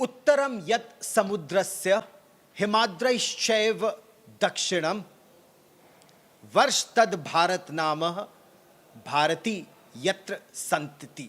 उत्तरम यत समुद्रस्य हिमाद्रैश्चैव दक्षिणम वर्ष तद भारत नामः भारती यत्र संतति.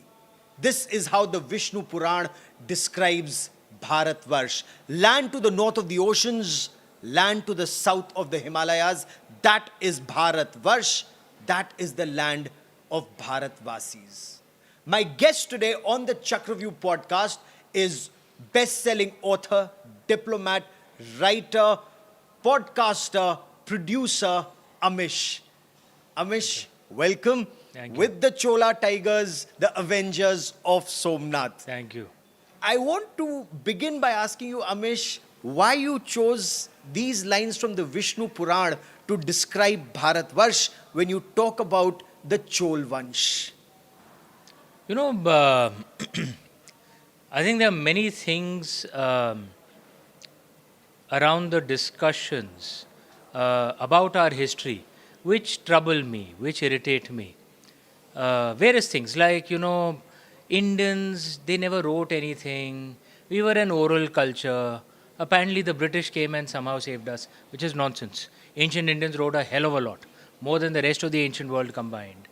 This is how the Vishnu Purana describes Bharatvarsh. Land to the north of the oceans, land to the south of the Himalayas. That is Bharatvarsh. That is the land of Bharatvasis. My guest today on the Chakravyuh podcast is best-selling author, diplomat, writer, podcaster, producer, Amish. Amish, welcome. Thank you. With the Chola Tigers, the Avengers of Somnath. Thank you. I want to begin by asking you, Amish, why you chose these lines from the Vishnu Purana to describe Bharatvarsh when you talk about the Chol Vansh. You know, I think there are many things around the discussions about our history which trouble me, which irritate me. Various things like, Indians, they never wrote anything. We were an oral culture. Apparently the British came and somehow saved us, which is nonsense. Ancient Indians wrote a hell of a lot, more than the rest of the ancient world combined.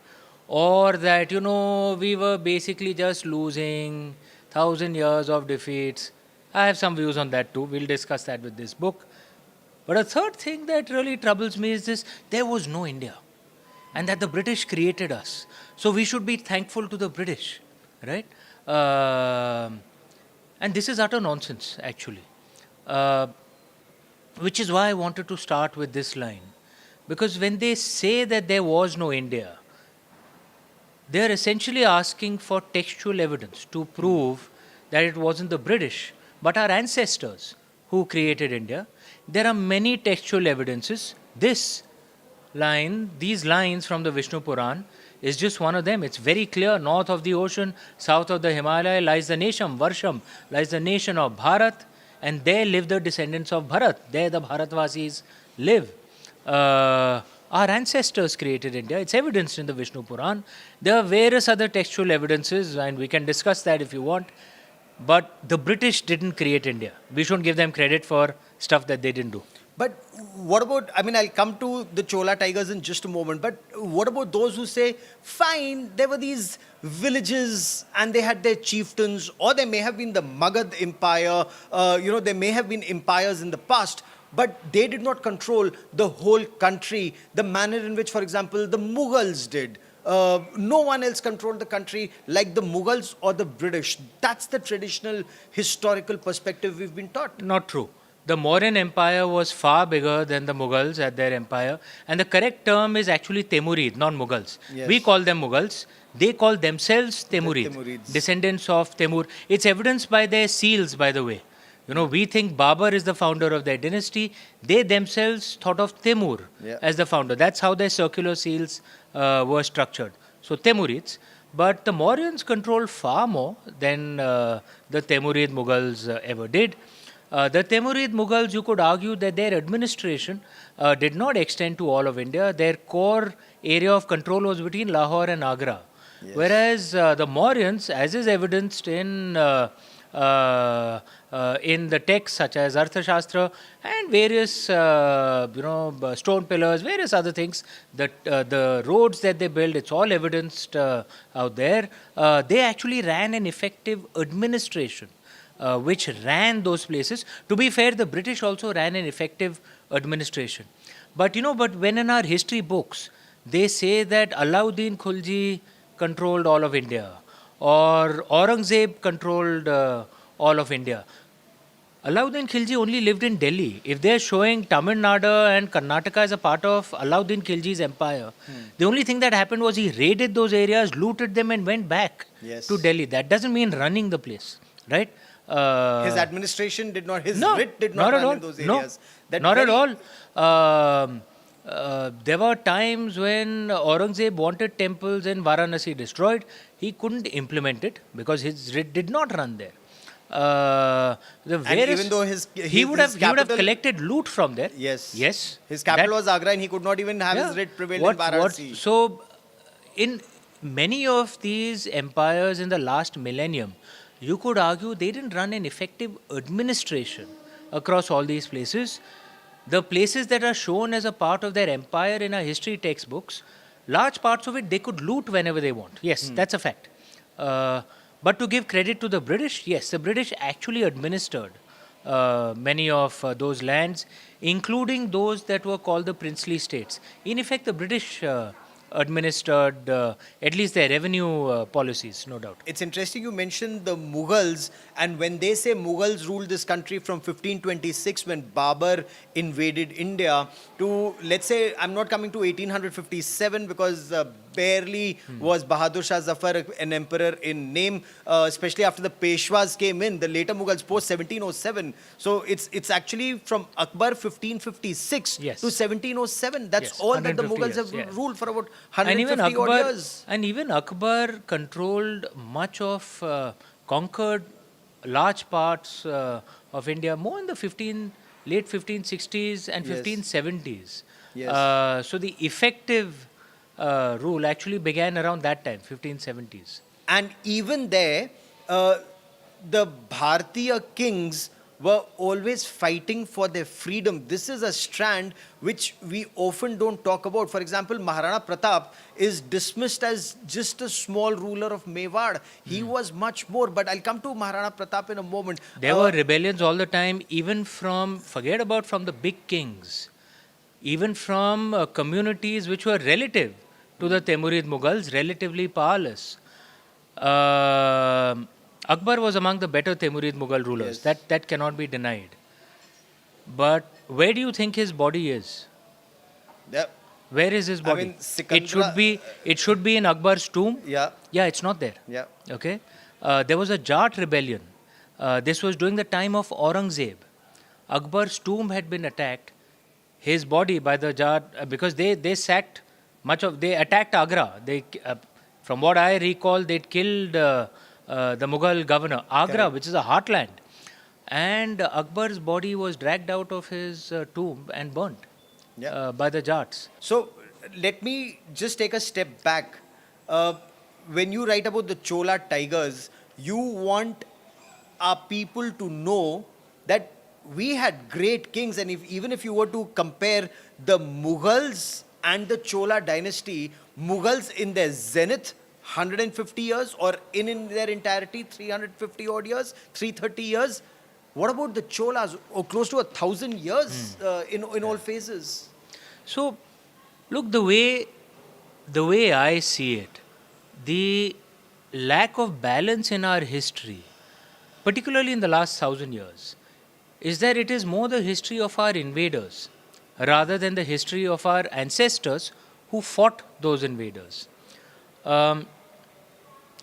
Or that, we were basically just losing 1,000 years of defeats. I have some views on that too. We'll discuss that with this book. But a third thing that really troubles me is this: there was no India. And that the British created us. So we should be thankful to the British, right? And this is utter nonsense, actually. Which is why I wanted to start with this line. Because when they say that there was no India, they are essentially asking for textual evidence to prove that it wasn't the British, but our ancestors who created India. There are many textual evidences. These lines from the Vishnu Purana is just one of them. It's very clear. North of the ocean, south of the Himalaya lies the nation, Varsham, lies the nation of Bharat, and there live the descendants of Bharat. There the Bharatvasis live. Our ancestors created India. It's evidenced in the Vishnu Purana. There are various other textual evidences, and we can discuss that if you want. But the British didn't create India. We shouldn't give them credit for stuff that they didn't do. But what about, I'll come to the Chola Tigers in just a moment, but what about those who say, fine, there were these villages and they had their chieftains, or there may have been the Magad Empire, there may have been empires in the past, but they did not control the whole country, the manner in which, for example, the Mughals did. No one else controlled the country like the Mughals or the British. That's the traditional historical perspective we've been taught. Not true. The Mauryan Empire was far bigger than the Mughals at their empire. And the correct term is actually Timurid, not Mughals. Yes. We call them Mughals. They call themselves Timurid, Timurids. descendants of Timur. It's evidenced by their seals, by the way. We think Babur is the founder of their dynasty. They themselves thought of Timur as the founder. That's how their circular seals were structured. So Timurids. But the Mauryans controlled far more than the Timurid Mughals ever did. The Timurid Mughals, you could argue that their administration did not extend to all of India. Their core area of control was between Lahore and Agra. Yes. Whereas the Mauryans, as is evidenced in the texts such as Arthashastra and various stone pillars, various other things, the roads that they built, it's all evidenced out there. They actually ran an effective administration which ran those places. To be fair, the British also ran an effective administration. But when in our history books, they say that Alauddin Khulji controlled all of India, or Aurangzeb controlled all of India. Alauddin Khilji only lived in Delhi. If they're showing Tamil Nadu and Karnataka as a part of Alauddin Khilji's empire, the only thing that happened was he raided those areas, looted them and went back to Delhi. That doesn't mean running the place, right? His administration did not, writ did not run in those areas. Not at all. There were times when Aurangzeb wanted temples in Varanasi destroyed. He couldn't implement it because his writ did not run there. And even though he would have collected loot from there. Yes. Yes. His capital was Agra and he could not even have his writ prevail in Varanasi. So, in many of these empires in the last millennium, you could argue they didn't run an effective administration across all these places. The places that are shown as a part of their empire in our history textbooks, large parts of it they could loot whenever they want. Yes, that's a fact. But to give credit to the British, yes, the British actually administered many of those lands, including those that were called the princely states. In effect, the British administered at least their revenue policies, no doubt. It's interesting you mentioned the Mughals, and when they say Mughals ruled this country from 1526 when Babur invaded India to, let's say, I'm not coming to 1857 because barely was Bahadur Shah Zafar an emperor in name, especially after the Peshwas came in, the later Mughals post 1707. So it's actually from Akbar 1556 Yes. to 1707. That's Yes, all that the 150 Mughals years, have yeah. ruled for about And 150 odd years. even Akbar controlled much of conquered large parts of India more in the late 1560s and Yes. 1570s. Yes. So the effective rule actually began around that time, 1570s. And even there, the Bharatiya kings were always fighting for their freedom. This is a strand which we often don't talk about. For example, Maharana Pratap is dismissed as just a small ruler of Mewar. He was much more, but I'll come to Maharana Pratap in a moment. There were rebellions all the time, even forget about from the big kings, even from communities which were relative to the Timurid Mughals, relatively powerless. Akbar was among the better Timurid Mughal rulers. Yes. That cannot be denied. But where do you think his body is? Yeah, Where is his body? mean, Sikandra- it should be in Akbar's tomb. yeah, Yeah, it's not there. yeah. Okay. There was a Jat rebellion. This was during the time of Aurangzeb. Akbar's tomb had been attacked. His body by the Jat, because they sacked they attacked Agra. From what I recall, they'd killed the Mughal governor, Agra, Correct. which is a heartland. And Akbar's body was dragged out of his tomb and burnt Yeah. by the Jats. So let me just take a step back. When you write about the Chola tigers, you want our people to know that we had great kings, and even if you were to compare the Mughals and the Chola dynasty, Mughals in their zenith, 150 years, or in their entirety, 350 odd years, 330 years. What about the Cholas? Oh, close to 1,000 years in all phases. So, look, the way I see it, the lack of balance in our history, particularly in the last 1,000 years, is that it is more the history of our invaders rather than the history of our ancestors who fought those invaders.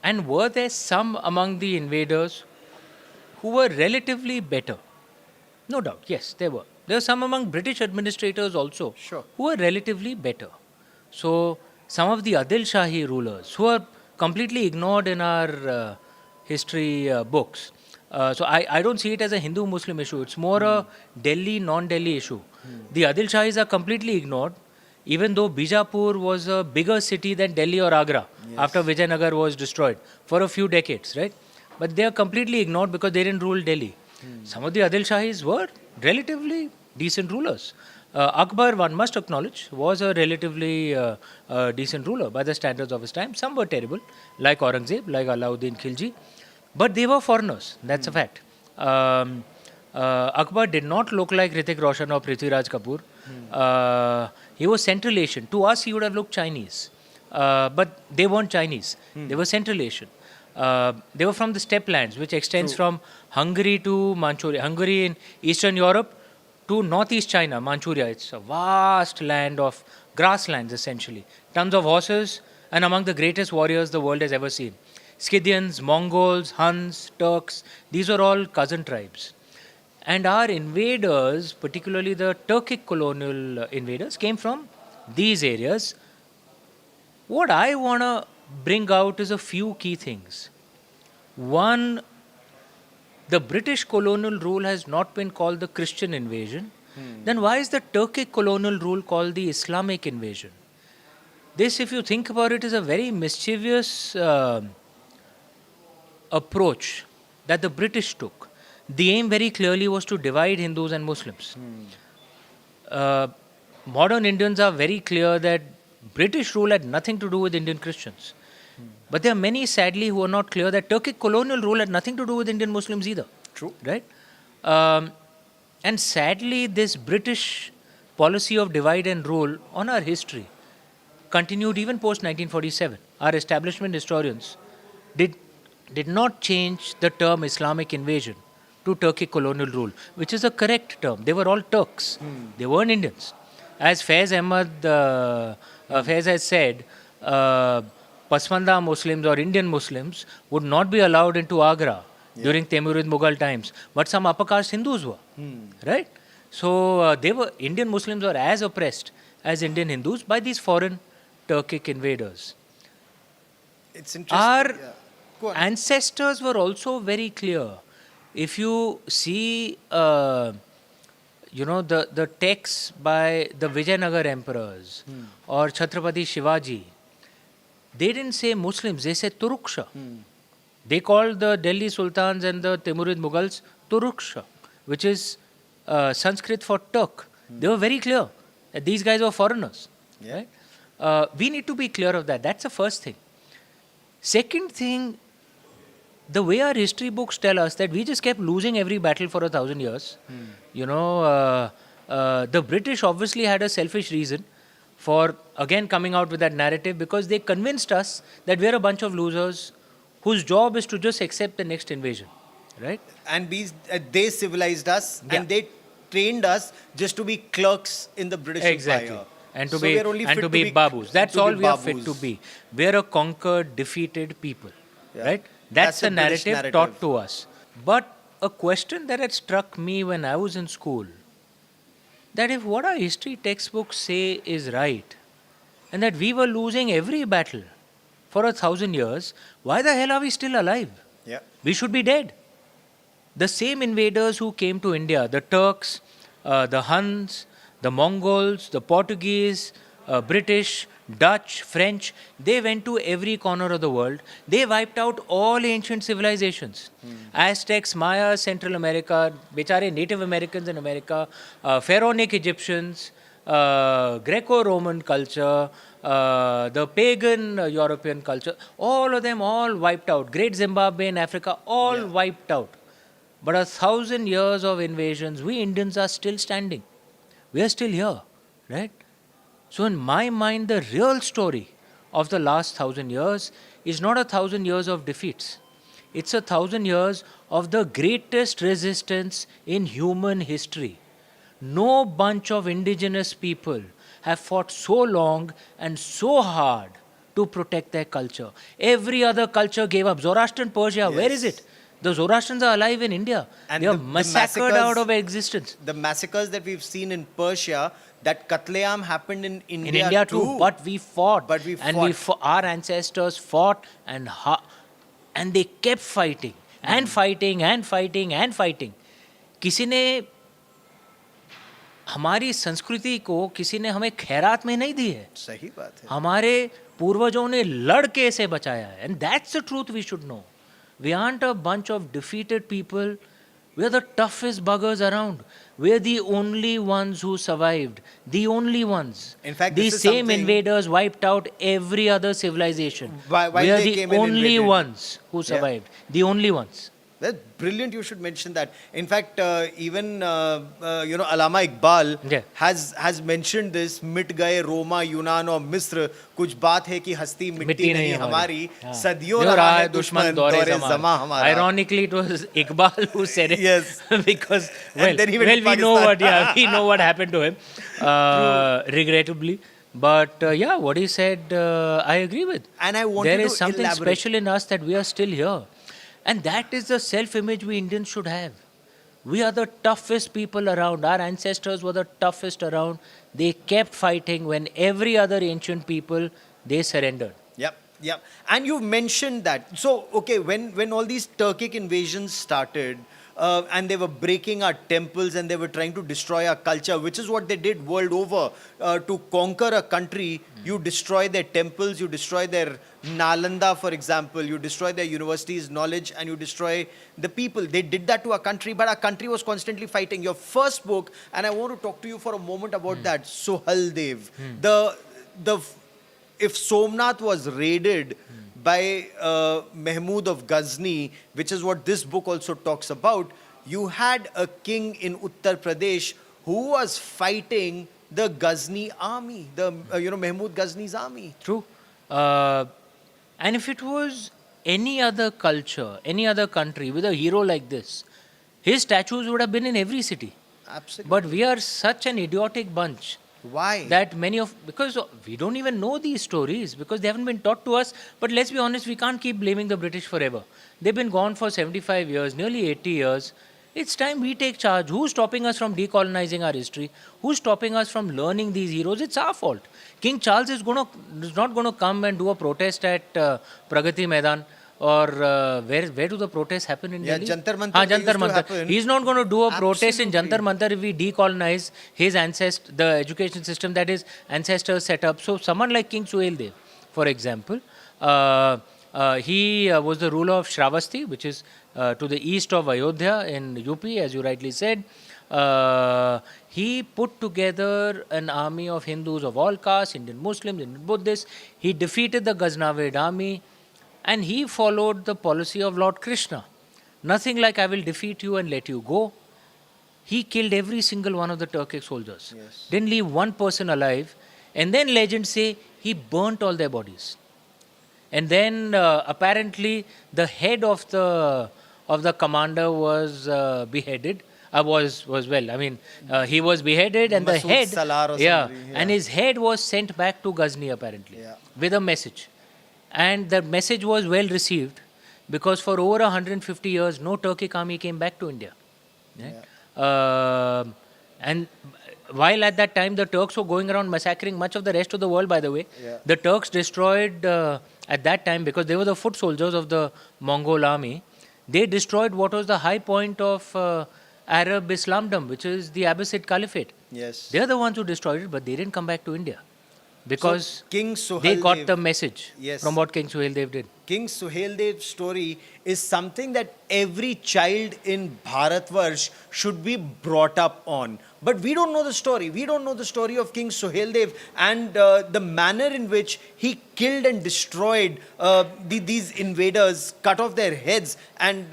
And were there some among the invaders who were relatively better? No doubt, yes, there were. There were some among British administrators also Sure. who were relatively better. So, some of the Adil Shahi rulers who are completely ignored in our history books. So, I don't see it as a Hindu-Muslim issue. It's more a Delhi, non-Delhi issue. The Adil Shahis are completely ignored, even though Bijapur was a bigger city than Delhi or Agra after Vijayanagar was destroyed for a few decades, right? But they are completely ignored because they didn't rule Delhi. Some of the Adil Shahis were relatively decent rulers. Akbar, one must acknowledge, was a relatively decent ruler by the standards of his time. Some were terrible, like Aurangzeb, like Alauddin Khilji. But they were foreigners, that's a fact. Akbar did not look like Hrithik Roshan or Prithviraj Kapoor. He was Central Asian. To us, he would have looked Chinese. But they weren't Chinese. They were Central Asian. They were from the steppe lands, which extends from Hungary to Manchuria. Hungary in Eastern Europe to Northeast China, Manchuria. It's a vast land of grasslands, essentially. Tons of horses, and among the greatest warriors the world has ever seen. Scythians, Mongols, Huns, Turks, these are all cousin tribes. And our invaders, particularly the Turkic colonial invaders, came from these areas. What I want to bring out is a few key things. One, the British colonial rule has not been called the Christian invasion. Then why is the Turkic colonial rule called the Islamic invasion? This, if you think about it, is a very mischievous approach that the British took, the aim very clearly was to divide Hindus and Muslims. Modern Indians are very clear that British rule had nothing to do with Indian Christians. But there are many, sadly, who are not clear that Turkic colonial rule had nothing to do with Indian Muslims either. True. Right? And sadly, this British policy of divide and rule on our history continued even post 1947. Our establishment historians did not change the term Islamic invasion to Turkic colonial rule, which is a correct term. They were all Turks. They weren't Indians. As Faiz has said, Pasmanda Muslims or Indian Muslims would not be allowed into Agra during Timurid Mughal times, but some upper caste Hindus were, right? So Indian Muslims were as oppressed as Indian Hindus by these foreign Turkic invaders. It's interesting. Our Go on. ancestors were also very clear. If you see, the texts by the Vijayanagar emperors or Chhatrapati Shivaji, they didn't say Muslims, they said Turuksha. They called the Delhi Sultans and the Timurid Mughals Turuksha, which is Sanskrit for Turk. They were very clear that these guys were foreigners. Yeah. Right? We need to be clear of that. That's the first thing. Second thing, the way our history books tell us that we just kept losing every battle for 1,000 years. The British obviously had a selfish reason for again coming out with that narrative, because they convinced us that we're a bunch of losers whose job is to just accept the next invasion, right? And they civilized us, and they trained us just to be clerks in the British Empire. And to be babus. That's all we are fit to be. We're a conquered, defeated people, right? That's the narrative taught to us. But a question that had struck me when I was in school, that if what our history textbooks say is right, and that we were losing every battle for 1,000 years, why the hell are we still alive? Yeah. We should be dead. The same invaders who came to India, the Turks, the Huns, the Mongols, the Portuguese, British, Dutch, French, they went to every corner of the world. They wiped out all ancient civilizations. Aztecs, Mayas, Central America, bechare Native Americans in America, Pharaonic Egyptians, Greco-Roman culture, the pagan European culture, all of them all wiped out. Great Zimbabwe in Africa, all wiped out. But 1,000 years of invasions, we Indians are still standing. We are still here, right? So in my mind, the real story of the last 1,000 years is not 1,000 years of defeats. It's 1,000 years of the greatest resistance in human history. No bunch of indigenous people have fought so long and so hard to protect their culture. Every other culture gave up. Zoroastrian Persia, where is it? The Zoroastrians are alive in India. And they are massacred out of existence. The massacres that we've seen in Persia, that Katleam happened in India, in India too. But we fought. Our ancestors fought and they kept fighting and fighting and fighting and fighting. किसी ने हमारी संस्कृति को किसी ने हमें खैरात में नहीं दी है. सही बात है. हमारे पूर्वजों ने लड़ के इसे बचाया है. And that's the truth we should know. We aren't a bunch of defeated people. We're the toughest buggers around. We're the only ones who survived. The only ones. In fact, these same invaders wiped out every other civilization. While we are they the came and only invaded. ones who survived. The only ones. That's brilliant. You should mention that. In fact, even Allama Iqbal has mentioned this. मिट गए रोमा यूनान और मिस्र कुछ बात है कि हस्ती मिट्टी नहीं हमारी सदियों रहा है दुश्मन दौरे ज़मा हमारा. Ironically, it was Iqbal who said it. Yes. Because we know what happened to him, regrettably. But what he said, I agree with. And I want there to is something elaborate. special in us that we are still here. And that is the self-image we Indians should have. We are the toughest people around. Our ancestors were the toughest around. They kept fighting when every other ancient people, they surrendered. Yep. And you mentioned that. So, okay, when all these Turkic invasions started, and they were breaking our temples and they were trying to destroy our culture, which is what they did world over. To conquer a country, you destroy their temples, you destroy their Nalanda, for example, you destroy their universities' knowledge, and you destroy the people. They did that to our country, but our country was constantly fighting. Your first book, and I want to talk to you for a moment about that, Suhaldev. The if Somnath was raided by Mahmud of Ghazni, which is what this book also talks about, you had a king in Uttar Pradesh who was fighting the Ghazni army, the Mahmud Ghazni's army. True. And if it was any other culture, any other country with a hero like this, his statues would have been in every city. Absolutely. But we are such an idiotic bunch. Why? That because we don't even know these stories, because they haven't been taught to us. But let's be honest, we can't keep blaming the British forever. They've been gone for 75 years, nearly 80 years. It's time we take charge. Who's stopping us from decolonizing our history? Who's stopping us from learning these heroes? It's our fault. King Charles is not going to come and do a protest at Pragati Maidan. Or where do the protests happen in Delhi? Jantar Mantar. Jantar Mantar. He's not going to do a protest in Jantar Mantar if we decolonize his the education system that his ancestors set up. So someone like King Suhaildev, for example, he was the ruler of Shravasti, which is to the east of Ayodhya in UP, as you rightly said. He put together an army of Hindus of all castes, Indian Muslims, Indian Buddhists. He defeated the Ghaznavid army. And he followed the policy of Lord Krishna. Nothing like I will defeat you and let you go. He killed every single one of the Turkic soldiers. Yes. Didn't leave one person alive. And then legends say he burnt all their bodies. And then apparently the head of the commander was beheaded. He was beheaded, and the head, and his head was sent back to Ghazni apparently with a message. And the message was well received, because for over 150 years, no Turkic army came back to India. And while at that time, the Turks were going around massacring much of the rest of the world, by the way, the Turks destroyed, at that time, because they were the foot soldiers of the Mongol army, they destroyed what was the high point of Arab Islamdom, which is the Abbasid Caliphate. Yes. They're the ones who destroyed it, but they didn't come back to India. Because King they got the message yes, from what King Suhaildev did. King Suhaildev's story is something that every child in Bharatvarsh should be brought up on. But we don't know the story. We don't know the story of King Suhaildev and the manner in which he killed and destroyed these invaders, cut off their heads. And,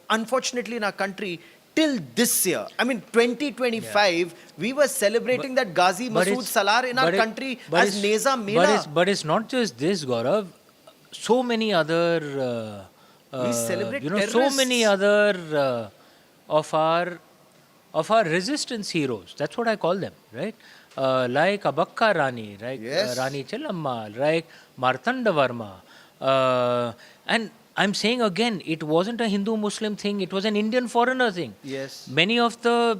unfortunately in our country, till this year, 2025, we were celebrating that Ghazi Masood Salar in our country as Neza Mela. But it's not just this, Gaurav. So many other, we celebrate so many other of our resistance heroes. That's what I call them, right? Like Abakka Rani, right? Rani Chelamma, like Martanda Varma, and I'm saying again, it wasn't a Hindu-Muslim thing, it was an Indian foreigner thing. Yes. Many of the,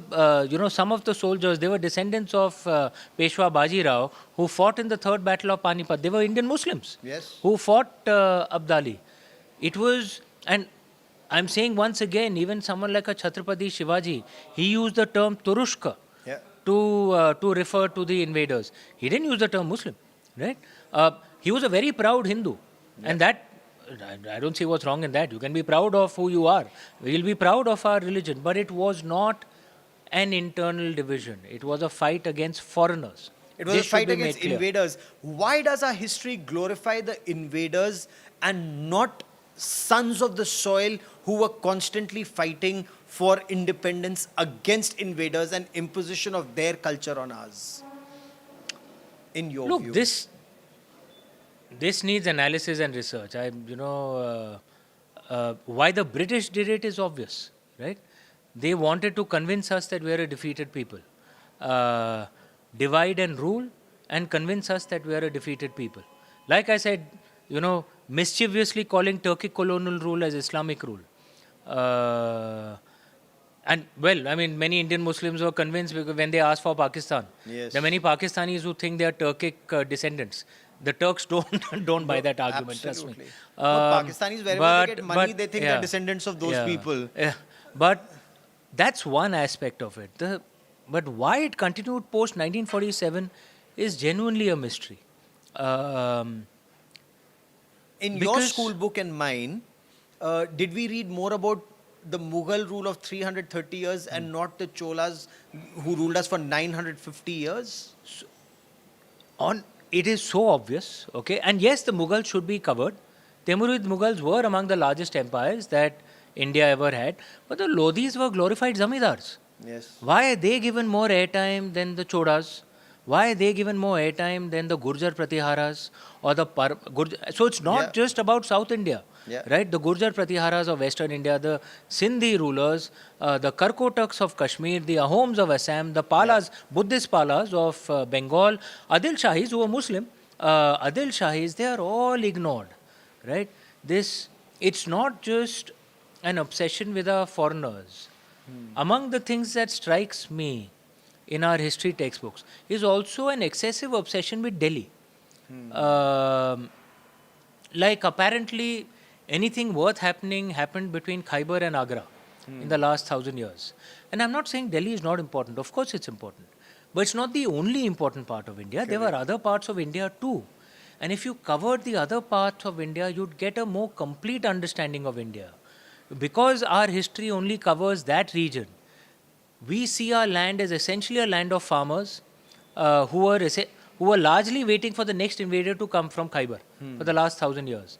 some of the soldiers, they were descendants of Peshwa Bajirao, who fought in the third battle of Panipat. They were Indian Muslims who fought Abdali. It was, and I'm saying once again, even someone like a Chhatrapati Shivaji, he used the term Turushka to refer to the invaders. He didn't use the term Muslim, right? He was a very proud Hindu. And that, I don't see what's wrong in that. You can be proud of who you are. We'll be proud of our religion. But it was not an internal division. It was a fight against foreigners. It was a fight against invaders. Why does our history glorify the invaders and not sons of the soil who were constantly fighting for independence against invaders and imposition of their culture on us? In your view. Look, this needs analysis and research. Why the British did it is obvious, right? They wanted to convince us that we are a defeated people. Divide and rule and convince us that we are a defeated people. Like I said, mischievously calling Turkic colonial rule as Islamic rule. Many Indian Muslims were convinced because when they asked for Pakistan. Yes. There are many Pakistanis who think they are Turkic descendants. The Turks don't buy that argument, absolutely. Trust me. Pakistanis, wherever they get money, they think they're descendants of those people. But that's one aspect of it. But why it continued post 1947 is genuinely a mystery. Um, In your because school book and mine, did we read more about the Mughal rule of 330 years and not the Cholas who ruled us for 950 years? on it is so obvious, okay? And yes, the Mughals should be covered. Timurid Mughals were among the largest empires that India ever had, but the Lodhis were glorified zamindars. Yes. Why are they given more airtime than the Chodas? Why are they given more airtime than the Gurjar Pratiharas or the So it's not Yeah. just about South India, Yeah. right? The Gurjar Pratiharas of Western India, the Sindhi rulers, the Karkotaks of Kashmir, the Ahoms of Assam, the Palas, Buddhist Palas of Bengal, Adil Shahis who were Muslim, Adil Shahis, they are all ignored, right? It's not just an obsession with our foreigners. Among the things that strikes me in our history textbooks is also an excessive obsession with Delhi. Um, like apparently anything worth happening happened between Khyber and Agra in the last 1,000 years. And I'm not saying Delhi is not important. Of course it's important. But it's not the only important part of India. There were other parts of India too. And if you covered the other parts of India, you'd get a more complete understanding of India. Because our history only covers that region, we see our land as essentially a land of farmers who were largely waiting for the next invader to come from Khyber for the last 1,000 years.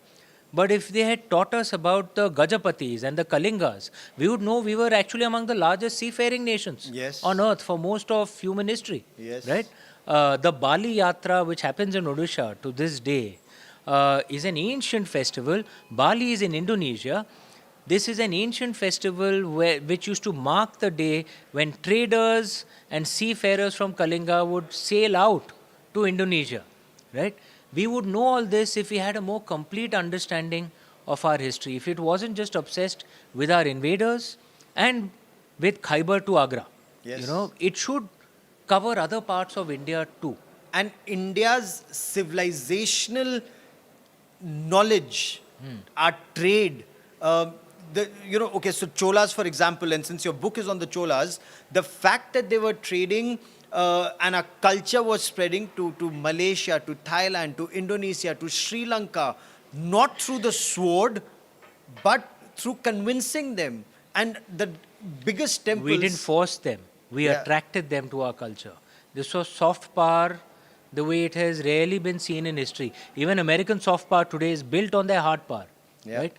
But if they had taught us about the Gajapatis and the Kalingas, we would know we were actually among the largest seafaring nations Yes. on earth for most of human history. Yes. Right? The Bali Yatra, which happens in Odisha to this day, is an ancient festival. Bali is in Indonesia. This is an ancient festival which used to mark the day when traders and seafarers from Kalinga would sail out to Indonesia, right? We would know all this if we had a more complete understanding of our history, if it wasn't just obsessed with our invaders and with Khyber to Agra. Yes. You know, it should cover other parts of India too. And India's civilisational knowledge, our trade, so Cholas, for example, and since your book is on the Cholas, the fact that they were trading and our culture was spreading to Malaysia, to Thailand, to Indonesia, to Sri Lanka, not through the sword, but through convincing them. And the biggest temples... We didn't force them. We attracted them to our culture. This was soft power the way it has rarely been seen in history. Even American soft power today is built on their hard power. Right?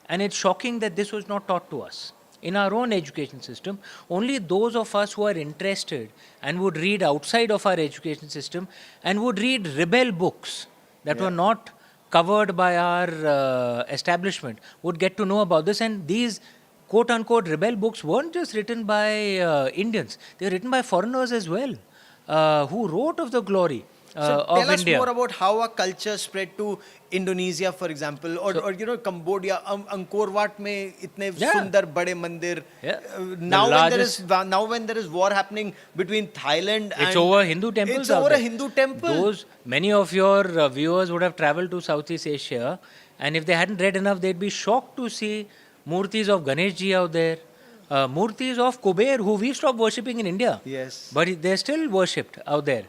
And it's shocking that this was not taught to us. In our own education system, only those of us who are interested and would read outside of our education system and would read rebel books that were not covered by our establishment would get to know about this. And these quote-unquote rebel books weren't just written by Indians. They were written by foreigners as well, who wrote of the glory So of tell us India. more about how our culture spread to Indonesia, for example, or Cambodia. Angkor Wat में इतने सुंदर बड़े मंदिर. Now when there is war happening between Thailand and It's over Hindu temples. It's over a Hindu temple. Many of your viewers would have traveled to Southeast Asia, and if they hadn't read enough, they'd be shocked to see murtis of Ganesh ji out there, murtis of Kuber, who we stopped worshipping in India. Yes. But they're still worshipped out there.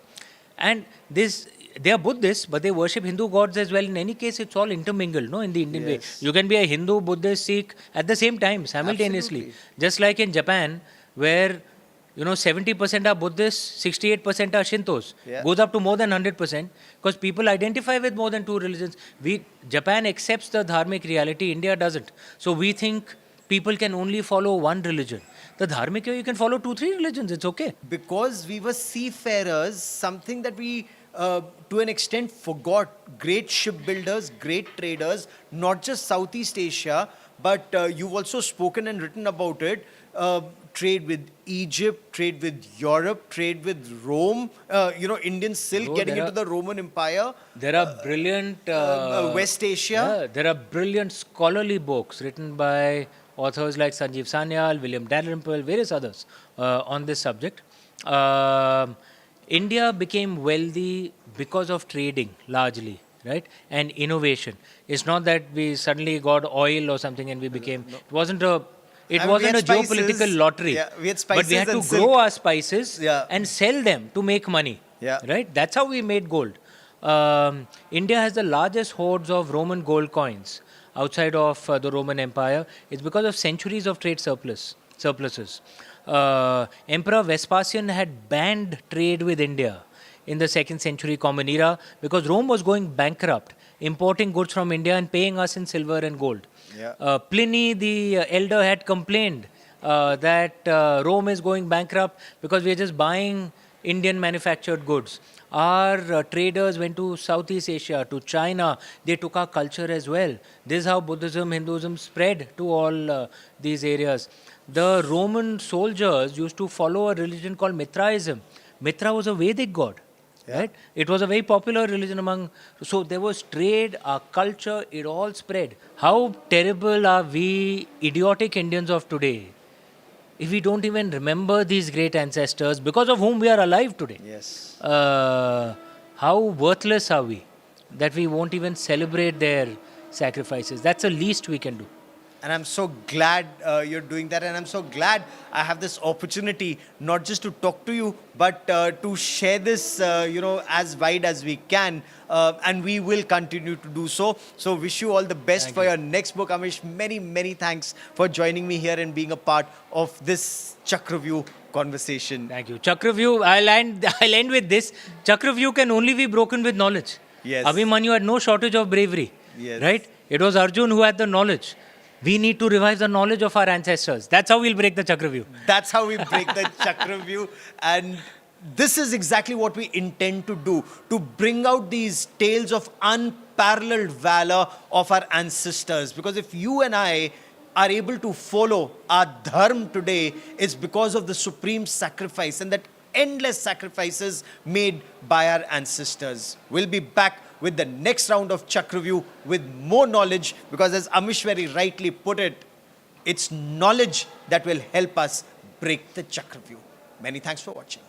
And they are Buddhists, but they worship Hindu gods as well. In any case, it's all intermingled, no, in the Indian way. You can be a Hindu, Buddhist, Sikh at the same time, simultaneously. Absolutely. Just like in Japan, where 70% are Buddhists, 68% are Shintos. Goes up to more than 100% because people identify with more than two religions. Japan accepts the dharmic reality, India doesn't. So we think people can only follow one religion. The dharmic way, you can follow 2-3 religions, it's okay. Because we were seafarers, something that we to an extent forgot. Great shipbuilders, great traders, not just Southeast Asia, but you've also spoken and written about it. Trade with Egypt, trade with Europe, trade with Rome, Indian silk getting into the Roman Empire. There are brilliant... West Asia. There are brilliant scholarly books written by authors like Sanjeev Sanyal, William Dalrymple, various others on this subject. India became wealthy because of trading, largely, right? And innovation. It's not that we suddenly got oil or something and we became... No. It wasn't a... It I mean, we wasn't had a spices. geopolitical lottery. Yeah, we had But we spices had to and grow silk. our spices Yeah. and sell them to make money. Yeah. Right? That's how we made gold. India has the largest hoards of Roman gold coins outside of the Roman Empire. It's because of centuries of trade surpluses. Emperor Vespasian had banned trade with India in the 2nd century Common Era because Rome was going bankrupt, importing goods from India and paying us in silver and gold. Yeah. Pliny the elder had complained that Rome is going bankrupt because we are just buying Indian manufactured goods. Our traders went to Southeast Asia, to China. They took our culture as well. This is how Buddhism, Hinduism spread to all these areas. The Roman soldiers used to follow a religion called Mithraism. Mithra was a Vedic god. Yeah. Right? It was a very popular religion among. So there was trade, our culture, it all spread. How terrible are we, idiotic Indians of today, if we don't even remember these great ancestors because of whom we are alive today? Yes. How worthless are we that we won't even celebrate their sacrifices? That's the least we can do. And I'm so glad you're doing that. And I'm so glad I have this opportunity, not just to talk to you, but to share this, as wide as we can. And we will continue to do so. So wish you all the best Thank for you. your next book, Amish. Many, many thanks for joining me here and being a part of this Chakravyuh conversation. Thank you. Chakravyuh, I'll end with this. Chakravyuh can only be broken with knowledge. Yes. Abhimanyu had no shortage of bravery. Yes. Right? It was Arjun who had the knowledge. We need to revive the knowledge of our ancestors. That's how we'll break the Chakravyuh. That's how we break the Chakravyuh. And this is exactly what we intend to do, to bring out these tales of unparalleled valor of our ancestors. Because if you and I are able to follow our dharma today, it's because of the supreme sacrifice and that endless sacrifices made by our ancestors. We'll be back with the next round of Chakravyuh with more knowledge, because as Amish very rightly put it, it's knowledge that will help us break the Chakravyuh. Many thanks for watching.